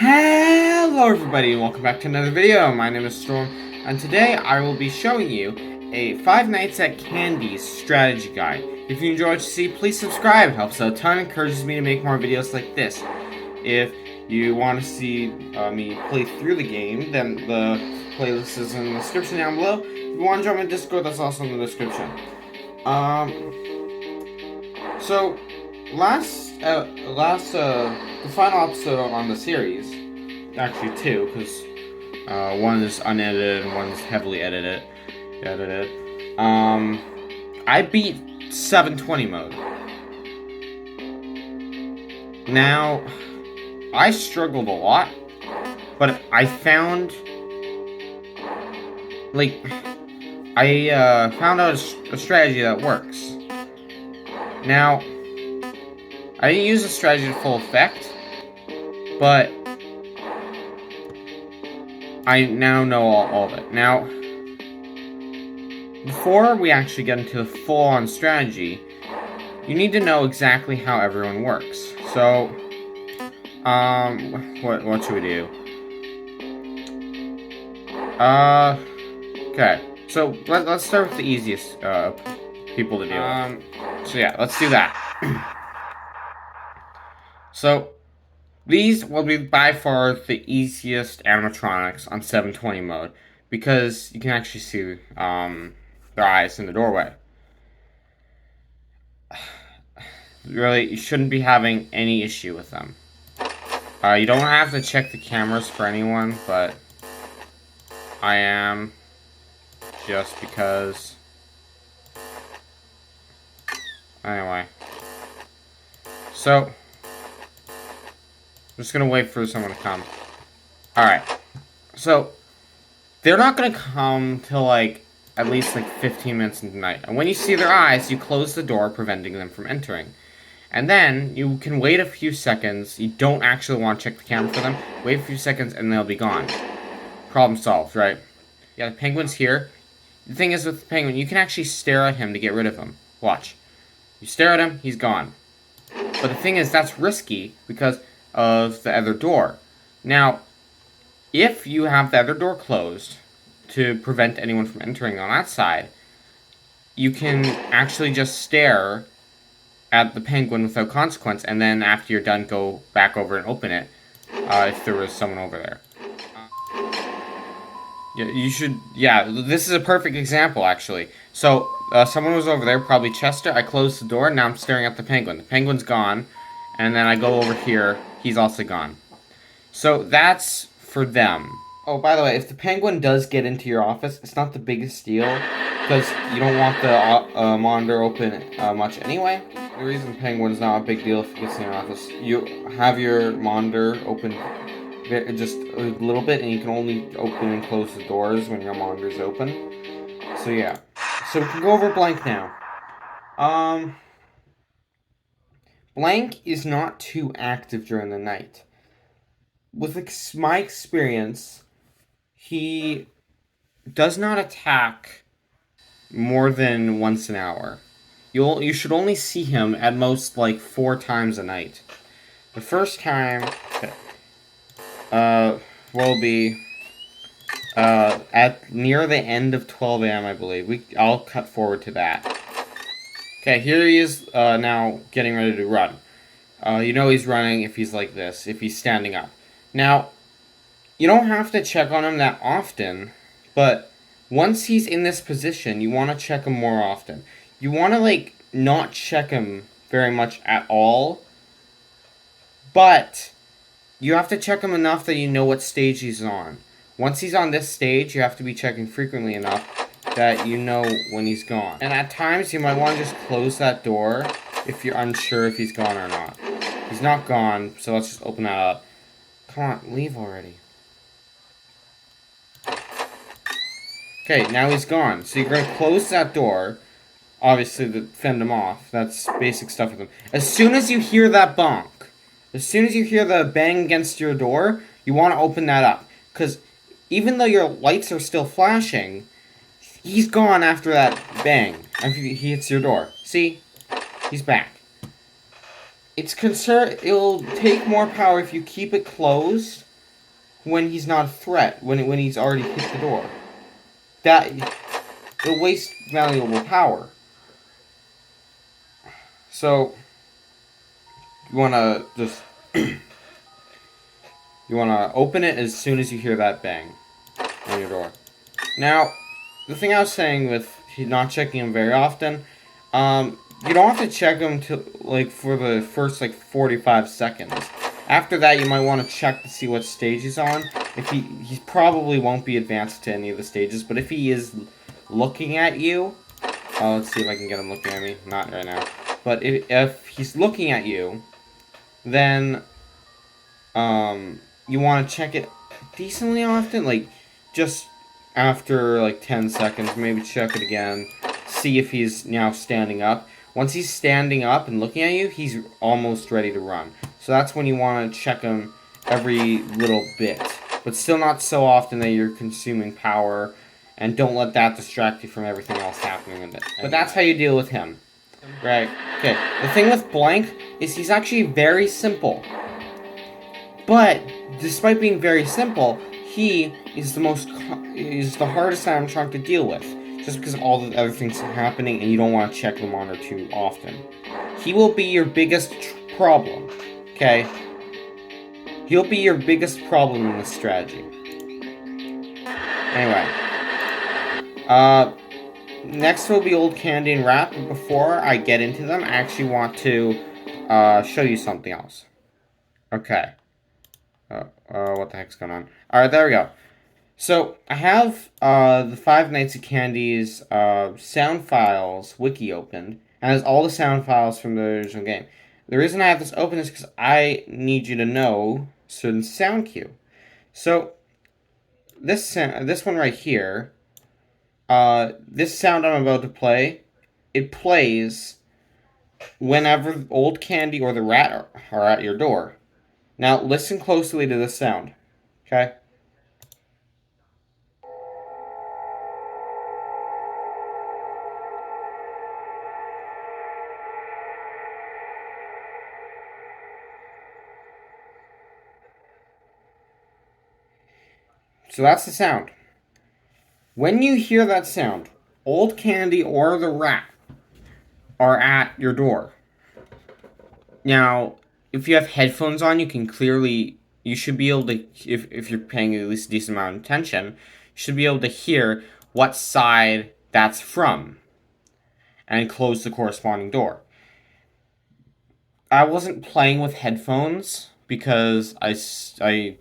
Hello everybody and welcome back to another video. My name is Storm and today I will be showing you a Five Nights at Candy's strategy guide. If you enjoy what you see, please subscribe. It helps out a ton, encourages me to make more videos like this. If you want to see me play through the game, then the playlist is in the description down below. If you want to join my Discord, that's also in the description. So the final episode on the series, actually two, because one is unedited and one's heavily edited. I beat 720 mode. Now, I struggled a lot, but I found, found out a strategy that works. Now, I didn't use the strategy to full effect, but I now know all of it. Now, before we actually get into the full-on strategy, you need to know exactly how everyone works. So, what should we do? Okay. So let's start with the easiest people to deal with. So yeah, let's do that. So, these will be by far the easiest animatronics on 720 mode, because you can actually see their eyes in the doorway. Really, you shouldn't be having any issue with them. You don't have to check the cameras for anyone, but I am, just because. Anyway. So, I'm just gonna wait for someone to come. Alright. So, they're not gonna come till at least 15 minutes into the night. And when you see their eyes, you close the door, preventing them from entering. And then you can wait a few seconds. You don't actually want to check the camera for them. Wait a few seconds and they'll be gone. Problem solved, right? Yeah, the penguin's here. The thing is with the penguin, you can actually stare at him to get rid of him. Watch. You stare at him, he's gone. But the thing is, that's risky because of the other door. Now, if you have the other door closed to prevent anyone from entering on that side, you can actually just stare at the penguin without consequence, and then after you're done, go back over and open it if there was someone over there. Yeah, you should. Yeah, this is a perfect example, actually. So someone was over there, probably Chester. I closed the door, and now I'm staring at the penguin. The penguin's gone, and then I go over here. He's also gone. So that's for them. Oh, by the way, if the penguin does get into your office, it's not the biggest deal, because you don't want the monitor open much anyway. The reason penguin's not a big deal if it gets in your office, you have your monitor open just a little bit, and you can only open and close the doors when your monitor's open. So yeah. So we can go over Blank now. Blank is not too active during the night. With my experience, he does not attack more than once an hour. You should only see him at most 4 times a night. The first time will be at near the end of 12 a.m. I believe. I'll cut forward to that. Okay, here he is now getting ready to run. You know he's running if he's like this, if he's standing up. Now, you don't have to check on him that often, but once he's in this position, you want to check him more often. You want to, not check him very much at all, but you have to check him enough that you know what stage he's on. Once he's on this stage, you have to be checking frequently enough that you know when he's gone. And at times, you might want to just close that door if you're unsure if he's gone or not. He's not gone, so let's just open that up. Come on, leave already. Okay, now he's gone. So you're going to close that door, obviously to fend him off. That's basic stuff with him. As soon as you hear that bonk, as soon as you hear the bang against your door, you want to open that up. Because even though your lights are still flashing, he's gone after that bang. After he hits your door. See? He's back. It'll take more power if you keep it closed when he's not a threat, when he's already hit the door. That it'll waste valuable power. So you wanna just you wanna open it as soon as you hear that bang on your door. Now, the thing I was saying with not checking him very often, you don't have to check him for the first 45 seconds. After that, you might want to check to see what stage he's on. If he probably won't be advanced to any of the stages, but if he is looking at you, let's see if I can get him looking at me. Not right now. But if he's looking at you, then you want to check it decently often, just after 10 seconds, maybe check it again, see if he's now standing up. Once he's standing up and looking at you, he's almost ready to run. So that's when you want to check him every little bit, but still not so often that you're consuming power, and don't let that distract you from everything else happening in it. But that's how you deal with him. Right. Okay. The thing with Blank is he's actually very simple. But despite being very simple, he is the hardest animatronic to deal with, just because of all the other things happening, and you don't want to check the monitor too often. He will be your biggest problem. Okay. He'll be your biggest problem in this strategy. Anyway. Next will be Old Candy and Rat, but before I get into them, I actually want to show you something else. Okay. What the heck's going on? Alright, there we go. So, I have the Five Nights at Candy's sound files wiki opened, and it has all the sound files from the original game. The reason I have this open is because I need you to know certain sound cue. So, this one right here, this sound I'm about to play, it plays whenever Old Candy or the Rat are at your door. Now, listen closely to this sound, okay? So that's the sound. When you hear that sound, Old Candy or the Rat are at your door. Now, if you have headphones on, you should be able to, if you're paying at least a decent amount of attention, you should be able to hear what side that's from, and close the corresponding door. I wasn't playing with headphones because I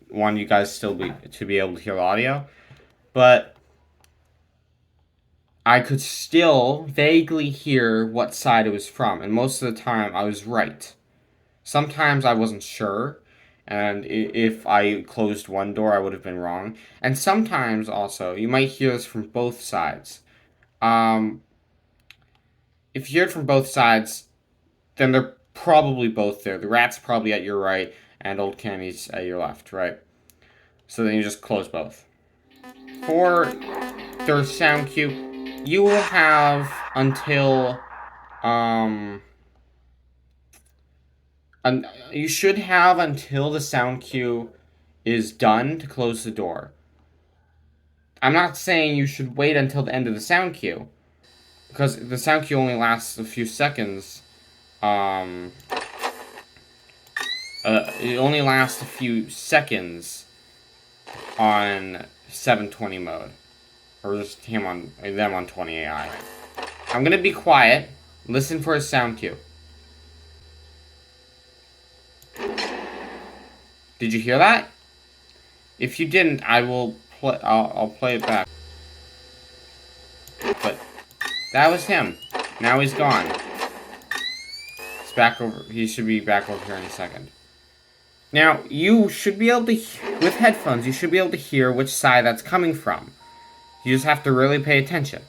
wanted you guys to be able to hear the audio, but I could still vaguely hear what side it was from, and most of the time I was right. Sometimes I wasn't sure, and if I closed one door, I would have been wrong. And sometimes also, you might hear this from both sides. If you hear it from both sides, then they're probably both there. The Rat's probably at your right, and Old Candy's at your left, right? So then you just close both. For their sound cue, you will have until, you should have until the sound cue is done to close the door. I'm not saying you should wait until the end of the sound cue, because the sound cue only lasts a few seconds. It only lasts a few seconds on 720 mode, or just them on 20 AI. I'm gonna be quiet. Listen for a sound cue. Did you hear that? If you didn't, I'll play it back. But that was him. Now he's gone. He's back over. He should be back over here in a second. Now, you should be able to, with headphones, you should be able to hear which side that's coming from. You just have to really pay attention.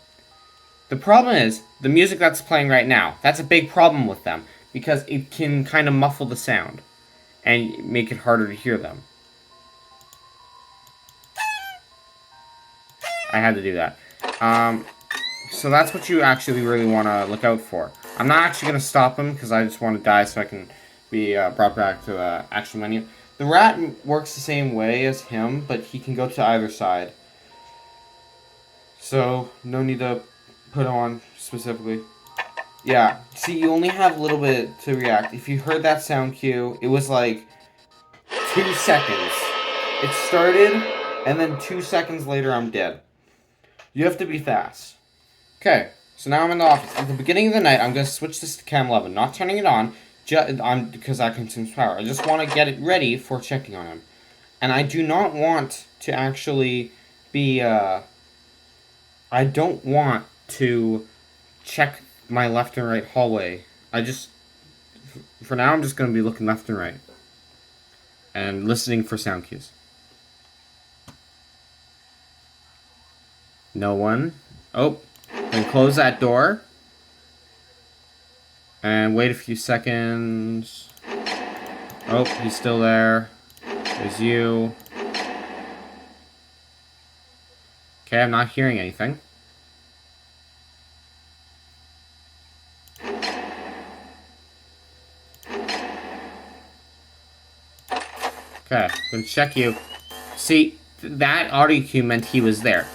The problem is, the music that's playing right now, that's a big problem with them, because it can kind of muffle the sound, and make it harder to hear them. I had to do that. So that's what you actually really want to look out for. I'm not actually going to stop him, because I just want to die so I can be brought back to the actual menu. The rat works the same way as him, but he can go to either side. So, no need to put on specifically. Yeah, see, you only have a little bit to react. If you heard that sound cue, it was like 2 seconds. It started, and then 2 seconds later, I'm dead. You have to be fast. Okay, so now I'm in the office. At the beginning of the night, I'm going to switch this to Cam 11. Not turning it on, because that consumes power. I just want to get it ready for checking on him. And I do not want to actually be, I don't want to check my left and right hallway. For now, I'm just going to be looking left and right. And listening for sound cues. No one. Oh, then close that door. And wait a few seconds. Oh, he's still there. There's you. Okay, I'm not hearing anything. Okay, gonna check you. See, that audio cue meant he was there.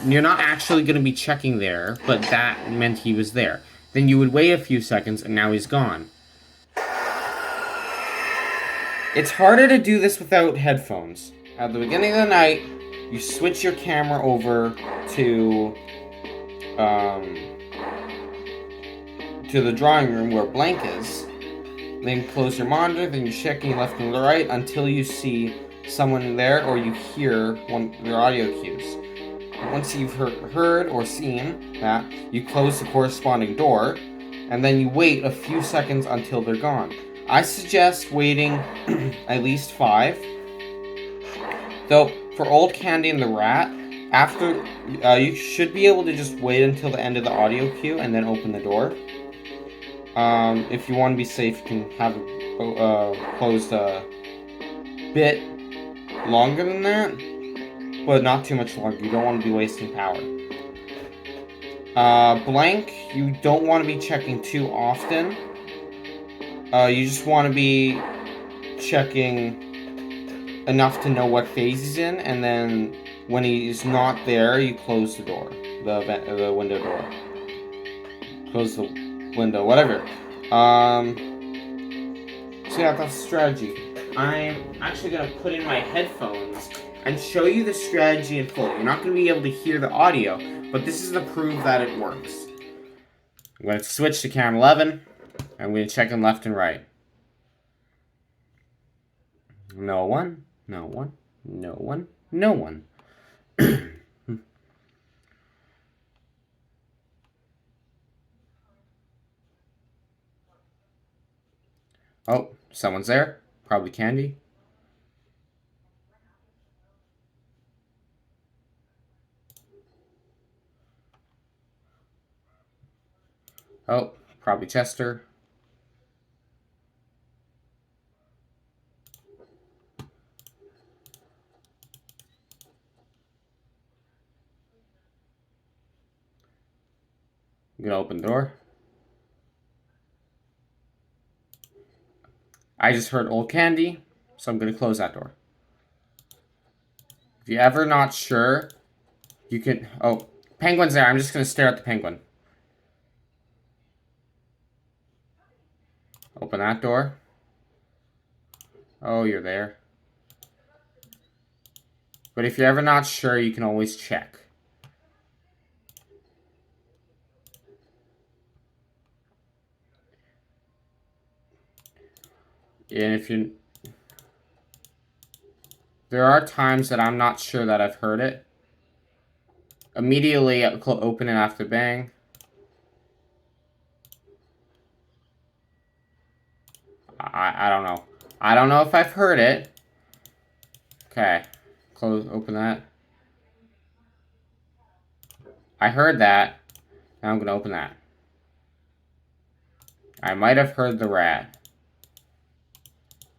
You're not actually gonna be checking there, but that meant he was there. Then you would wait a few seconds, and now he's gone. It's harder to do this without headphones. At the beginning of the night, you switch your camera over to the drawing room where Blank is. Then close your monitor, then you're checking left and right until you see someone there or you hear your audio cues. Once you've heard or seen that, you close the corresponding door, and then you wait a few seconds until they're gone. I suggest waiting at least 5. Though, for Old Candy and the Rat, after you should be able to just wait until the end of the audio cue and then open the door. If you want to be safe, you can have it closed a bit longer than that, but not too much longer. You don't want to be wasting power. Blank, you don't want to be checking too often. You just want to be checking enough to know what phase he's in, and then when he's not there, you close the door, the window door. Close the window, whatever. So yeah, that's the strategy. I'm actually gonna put in my headphones and show you the strategy in full. You're not gonna be able to hear the audio, but this is to prove that it works. I'm gonna switch to Cam 11. I'm gonna check in left and right. No one, no one, no one, no one. Oh, someone's there. Probably Candy. Oh, probably Chester. I'm gonna open the door. I just heard Old Candy, so I'm gonna close that door. If you're ever not sure, you can... Oh, Penguin's there. I'm just gonna stare at the penguin. Open that door. Oh, you're there. But if you're ever not sure, you can always check. And if you... There are times that I'm not sure that I've heard it. Immediately open it after bang. I don't know. I don't know if I've heard it. Okay. Open that. I heard that. Now I'm gonna open that. I might have heard the rat.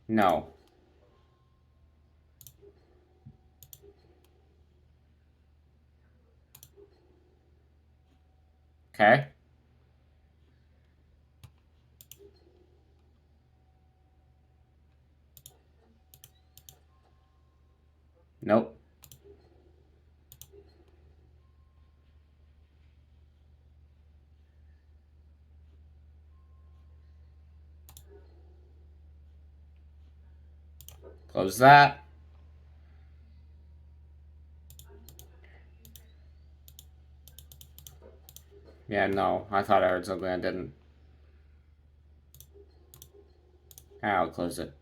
No. Okay. Nope. Close that. Yeah, no. I thought I heard something. I didn't. I'll close it.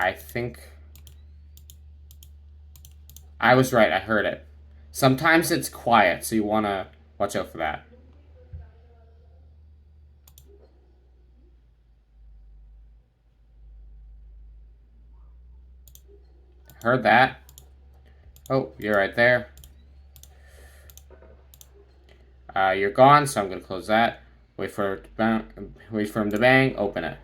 I think I was right. I heard it. Sometimes it's quiet, so you want to watch out for that. Heard that. Oh, you're right there. You're gone, so I'm going to close that. Wait for it to bang. Wait for him to bang. Open it.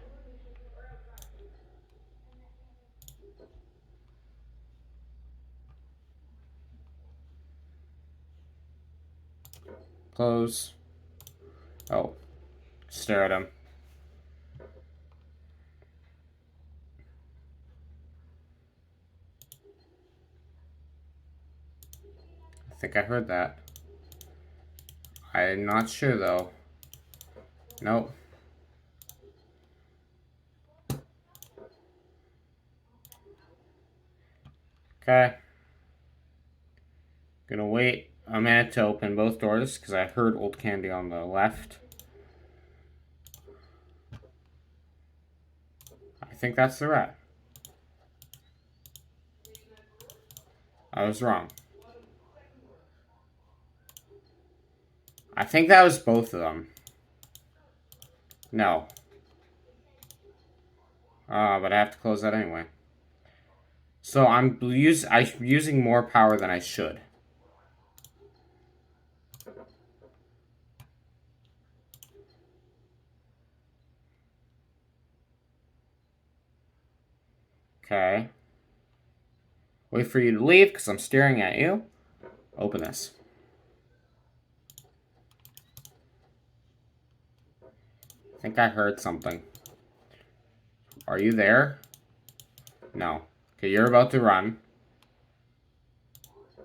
Close. Oh, stare at him. I think I heard that. I'm not sure though. Nope. Okay. Gonna wait a minute to open both doors because I heard Old Candy on the left. I think that's the rat. I was wrong. I think that was both of them. No. But I have to close that anyway. So I'm using more power than I should. Okay. Wait for you to leave because I'm staring at you. Open this. I think I heard something. Are you there? No. Okay, you're about to run.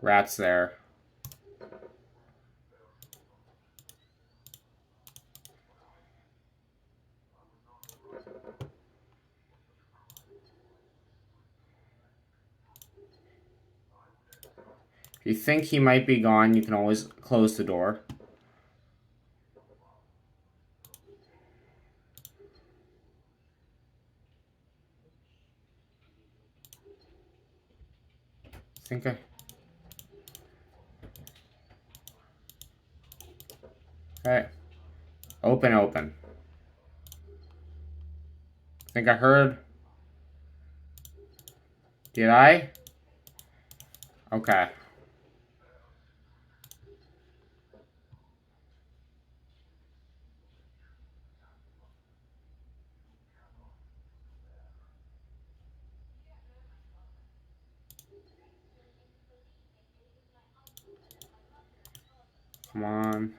Rat's there. If you think he might be gone, you can always close the door. Think I... Okay. Open, open. Think I heard... Did I? Okay. Come on.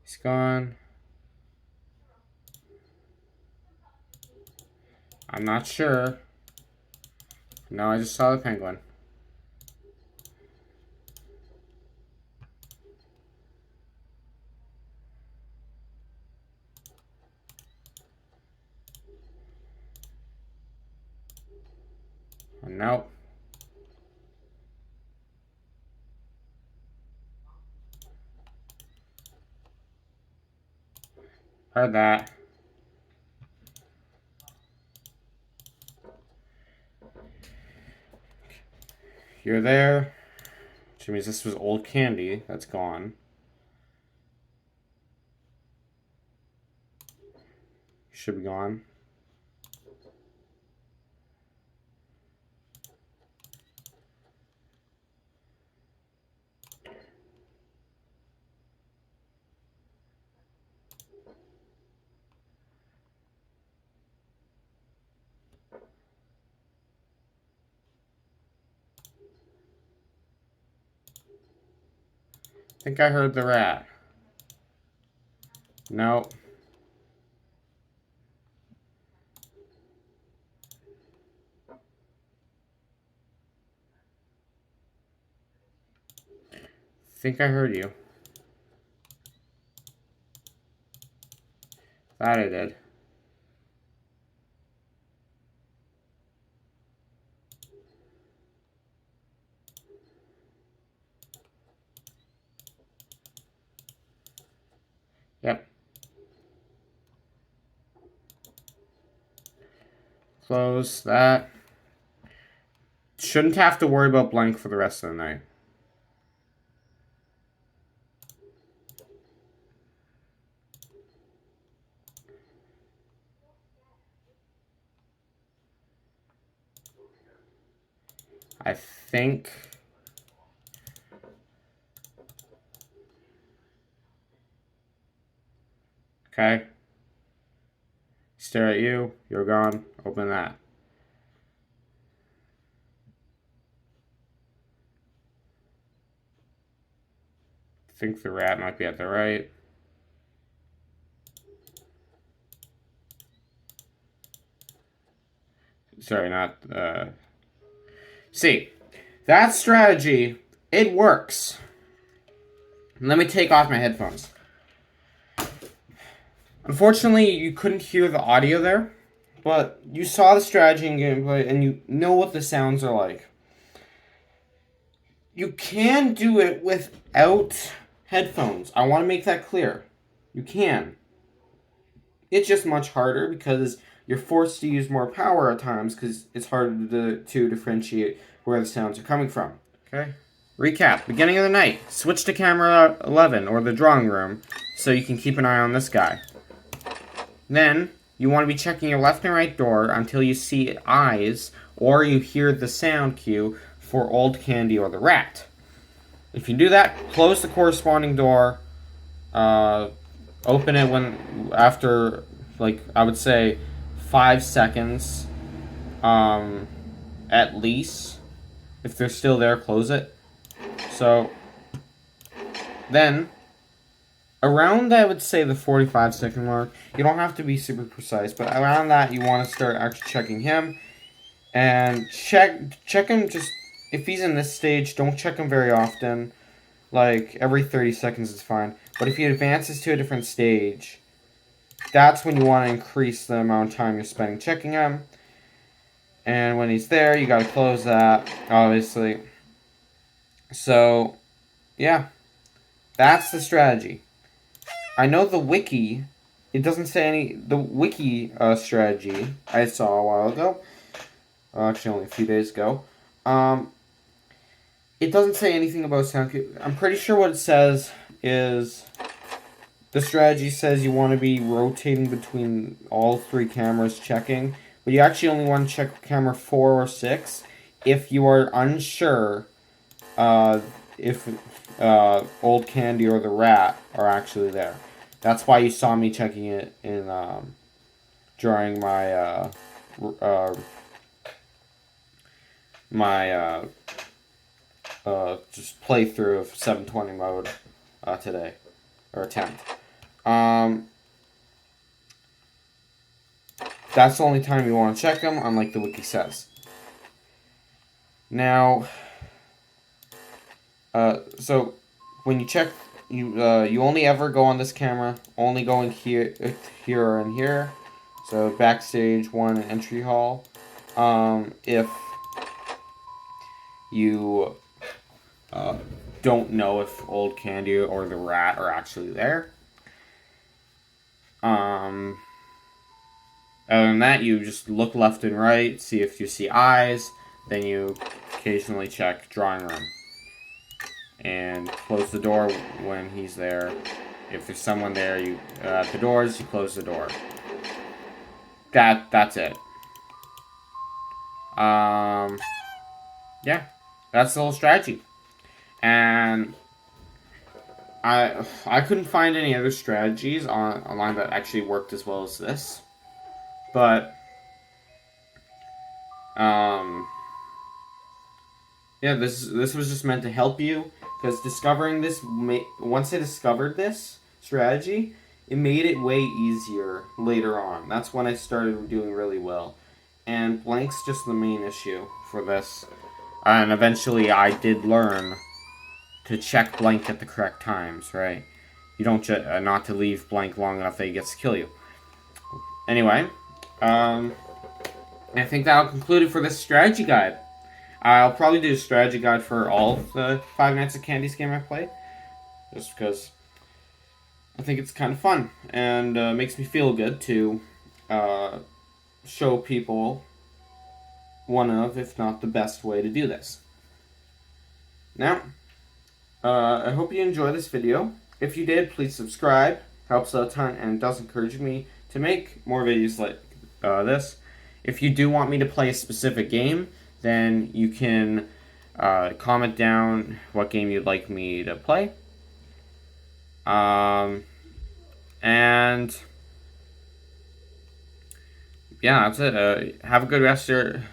He's gone. I'm not sure. No, I just saw the penguin. Nope. Heard that. You're there. Which means this was Old Candy. That's gone. Should be gone. think I heard the rat. No. Think I heard you. That I did. Yep. Close that. Shouldn't have to worry about blank for the rest of the night. I think... Okay. Stare at you. You're gone. Open that. Think the rat might be at the right. Sorry, not... See, that strategy, it works. Let me take off my headphones. Unfortunately, you couldn't hear the audio there, but you saw the strategy in gameplay and you know what the sounds are like. You can do it without headphones. I want to make that clear. You can. It's just much harder because you're forced to use more power at times because it's harder to differentiate where the sounds are coming from. Okay? Recap. Beginning of the night. Switch to camera 11 or the drawing room so you can keep an eye on this guy. Then, you want to be checking your left and right door until you see eyes or you hear the sound cue for Old Candy or the rat. If you do that, close the corresponding door. Open it when after, like, I would say 5 seconds at least. If they're still there, close it. So, then, around, I would say, the 45-second mark, you don't have to be super precise, but around that, you want to start actually checking him. And check him just, if he's in this stage, don't check him very often. Like, every 30 seconds is fine. But if he advances to a different stage, that's when you want to increase the amount of time you're spending checking him. And when he's there, you got to close that, obviously. So, yeah. That's the strategy. I know the wiki, it doesn't say any, the wiki strategy I saw a while ago, actually only a few days ago, it doesn't say anything about sound cue. I'm pretty sure what it says is, the strategy says you want to be rotating between all 3 cameras checking, but you actually only want to check camera 4 or 6 if you are unsure if Old Candy or the rat are actually there. That's why you saw me checking it in during my just playthrough of 720 mode today, or attempt. That's the only time you want to check them, unlike the wiki says. Now, so when you check, you only ever go on this camera, only going here and here. So backstage 1 and entry hall. If you don't know if Old Candy or the rat are actually there. Other than that, you just look left and right, see if you see eyes, then you occasionally check drawing room. And close the door when he's there. If there's someone there, you at the doors, you close the door. That's it. Yeah, that's the whole strategy. And I couldn't find any other strategies online that actually worked as well as this. But Yeah, this was just meant to help you, because discovering this, once I discovered this strategy, it made it way easier later on. That's when I started doing really well. And blank's just the main issue for this. And eventually I did learn to check blank at the correct times, right? You don't not to leave blank long enough that he gets to kill you. Anyway, I think that'll conclude it for this strategy guide. I'll probably do a strategy guide for all of the Five Nights at Candy's game I've played, just because I think it's kind of fun and makes me feel good to show people one of, if not the best way to do this. Now, I hope you enjoyed this video. If you did, please subscribe. Helps out a ton and does encourage me to make more videos like this. If you do want me to play a specific game, then you can comment down what game you'd like me to play. And yeah, that's it. Have a good rest of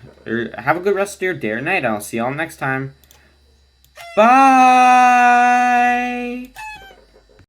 your day or night. I'll see y'all next time. Bye.